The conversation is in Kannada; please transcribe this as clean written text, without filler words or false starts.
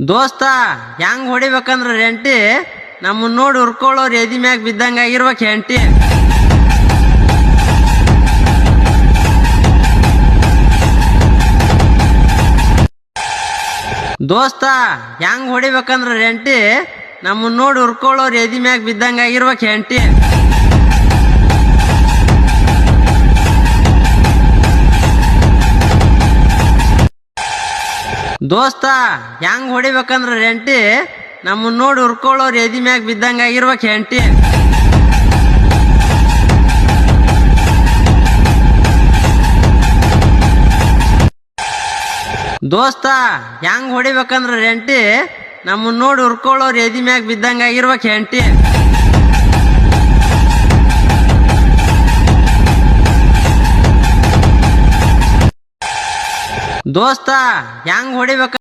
ದೋಸ್ತ ಹೆಂಗ್ ಹೊಡಿಬೇಕಂದ್ರ ರೆಂಟಿ ನಮ್ಮನ್ನ ನೋಡಿ ಉರ್ಕೊಳ್ಳೋರು ಎದಿ ಮ್ಯಾಗ ಬಿದ್ದಂಗ ಆಗಿರ್ಬೇಕು ಹೆಂಟಿ. ದೋಸ್ತ ಹೆಂಗ್ ಹೊಡಿಬೇಕಂದ್ರ ರೆಂಟಿ ನಮ್ಮನ್ನ ನೋಡಿ ಉರ್ಕೊಳ್ಳೋರು ಎದಿ ಮ್ಯಾಗ ಬಿದ್ದಂಗ ಆಗಿರ್ಬೇಕು ಹೆಂಟಿ. ದೋಸ್ತ ಹೆಂಗ್ ಹೊಡಿಬೇಕಂದ್ರ ರೆಂಟಿ ನಮ್ಮನ್ನ ನೋಡಿ ಉರ್ಕೊಳ್ಳೋರು ಎದಿ ಮ್ಯಾಗ ಬಿದ್ದಂಗ ಆಗಿರ್ಬೇಕು ಹೆಂಟಿ. ದೋಸ್ತ ಹೆಂಗ್ ಹೊಡಿಬೇಕಂದ್ರ ರೆಂಟಿ ನಮ್ಮನ್ನ ನೋಡಿ ಉರ್ಕೊಳ್ಳೋರು ಎದಿ ಮ್ಯಾಗ ಬಿದ್ದಂಗ ಆಗಿರ್ಬೇಕು ಹೆಂಟಿ. ದೋಸ್ತ ಹೆಂಗ್ ಹೊಡಿಬೇಕ